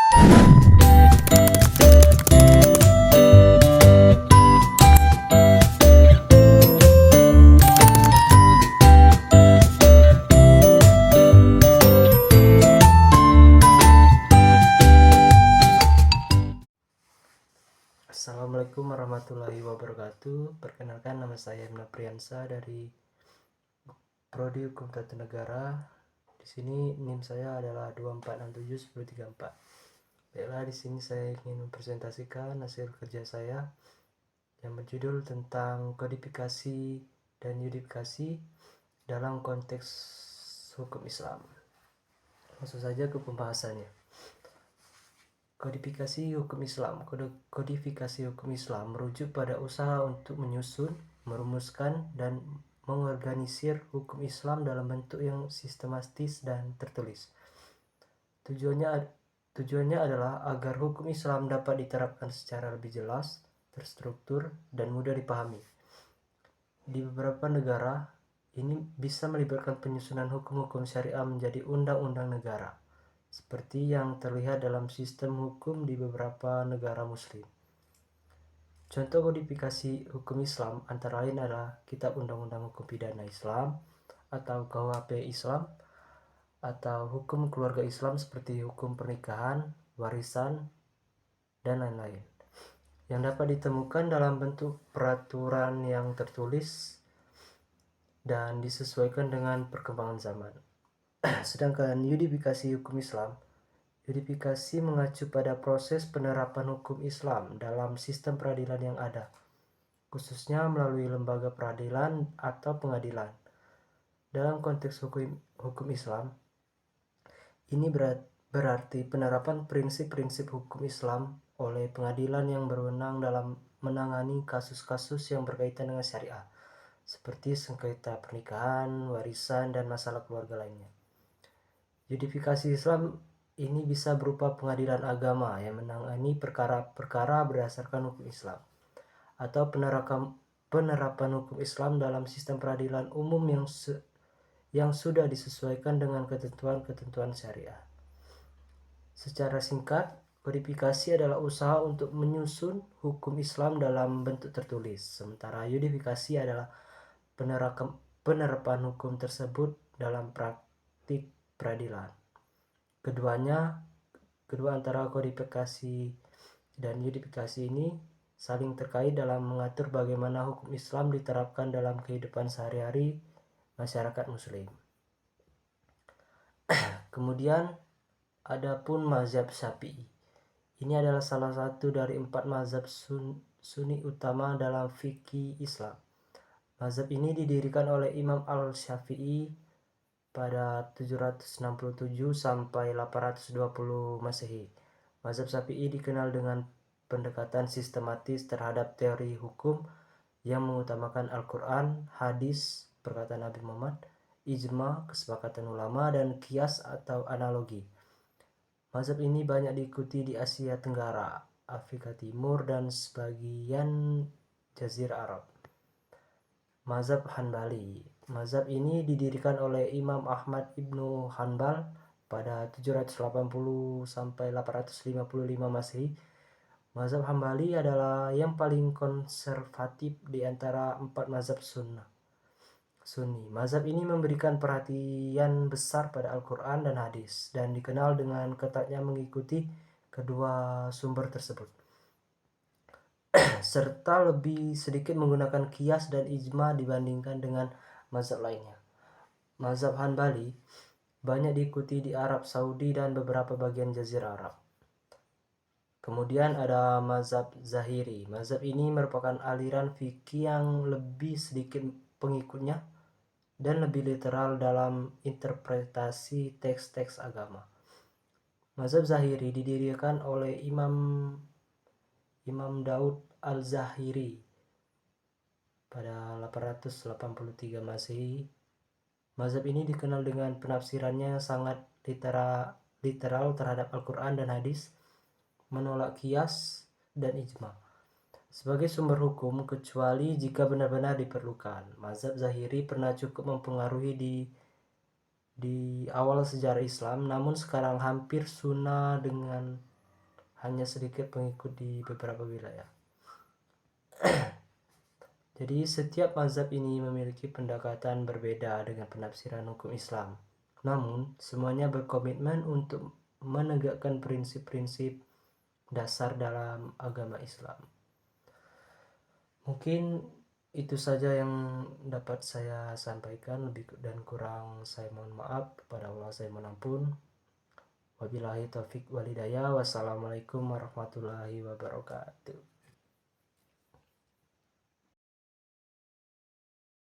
Assalamualaikum warahmatullahi wabarakatuh. Perkenalkan, nama saya Imna Priyansa dari Prodi Hukum Tata Negara. Di sini NIM saya adalah 24671034. Baiklah, di sini saya ingin mempresentasikan hasil kerja saya yang berjudul tentang kodifikasi dan yudifikasi dalam konteks hukum Islam. Langsung saja ke pembahasannya. Kodifikasi hukum Islam. Kodifikasi hukum Islam merujuk pada usaha untuk menyusun, merumuskan, dan mengorganisir hukum Islam dalam bentuk yang sistematis dan tertulis. Tujuannya adalah agar hukum Islam dapat diterapkan secara lebih jelas, terstruktur, dan mudah dipahami. Di beberapa negara, ini bisa melibatkan penyusunan hukum-hukum syariah menjadi undang-undang negara, seperti yang terlihat dalam sistem hukum di beberapa negara muslim. Contoh kodifikasi hukum Islam antara lain adalah Kitab Undang-Undang Hukum Pidana Islam atau KUHP Islam, atau hukum keluarga Islam seperti hukum pernikahan, warisan, dan lain-lain, yang dapat ditemukan dalam bentuk peraturan yang tertulis dan disesuaikan dengan perkembangan zaman. Sedangkan yudifikasi hukum Islam, yudifikasi mengacu pada proses penerapan hukum Islam dalam sistem peradilan yang ada, khususnya melalui lembaga peradilan atau pengadilan. Dalam konteks hukum Islam, ini berarti penerapan prinsip-prinsip hukum Islam oleh pengadilan yang berwenang dalam menangani kasus-kasus yang berkaitan dengan syariah, seperti sengketa pernikahan, warisan, dan masalah keluarga lainnya. Yudifikasi Islam ini bisa berupa pengadilan agama yang menangani perkara-perkara berdasarkan hukum Islam, atau penerapan hukum Islam dalam sistem peradilan umum yang sudah disesuaikan dengan ketentuan-ketentuan syariah. Secara singkat, kodifikasi adalah usaha untuk menyusun hukum Islam dalam bentuk tertulis, sementara yudifikasi adalah penerapan hukum tersebut dalam praktik peradilan. Kedua antara kodifikasi dan yudifikasi ini saling terkait dalam mengatur bagaimana hukum Islam diterapkan dalam kehidupan sehari-hari masyarakat muslim. Kemudian adapun mazhab Syafi'i. Ini adalah salah satu dari 4 mazhab sunni utama dalam fikih Islam. Mazhab ini didirikan oleh Imam Al-Syafi'i pada 767 sampai 820 Masehi. Mazhab Syafi'i dikenal dengan pendekatan sistematis terhadap teori hukum yang mengutamakan Al-Quran, hadis, perkataan Nabi Muhammad, ijma, kesepakatan ulama, dan qiyas atau analogi. Mazhab ini banyak diikuti di Asia Tenggara, Afrika Timur, dan sebagian Jazirah Arab. Mazhab Hanbali. Mazhab ini didirikan oleh Imam Ahmad ibnu Hanbal pada 780 sampai 855 Masehi. Mazhab Hambali adalah yang paling konservatif di antara 4 mazhab Sunni. Mazhab ini memberikan perhatian besar pada Al-Quran dan hadis, dan dikenal dengan ketatnya mengikuti kedua sumber tersebut, serta lebih sedikit menggunakan qiyas dan ijma dibandingkan dengan mazhab lainnya. Mazhab Hanbali banyak diikuti di Arab Saudi dan beberapa bagian Jazirah Arab. Kemudian ada mazhab Zahiri. Mazhab ini merupakan aliran fikih yang lebih sedikit pengikutnya dan lebih literal dalam interpretasi teks-teks agama. Mazhab Zahiri didirikan oleh Imam Daud Al-Zahiri pada 883 Masehi. Mazhab ini dikenal dengan penafsirannya sangat literal terhadap Al-Quran dan hadis, menolak qiyas dan ijma sebagai sumber hukum kecuali jika benar-benar diperlukan. Mazhab Zahiri pernah cukup mempengaruhi di awal sejarah Islam, namun sekarang hampir punah dengan hanya sedikit pengikut di beberapa wilayah. Jadi setiap mazhab ini memiliki pendekatan berbeda dengan penafsiran hukum Islam. Namun, semuanya berkomitmen untuk menegakkan prinsip-prinsip dasar dalam agama Islam. Mungkin itu saja yang dapat saya sampaikan, lebih dan kurang saya mohon maaf, kepada Allah saya mohon ampun. Wabillahi taufik walhidayah. Wassalamualaikum warahmatullahi wabarakatuh.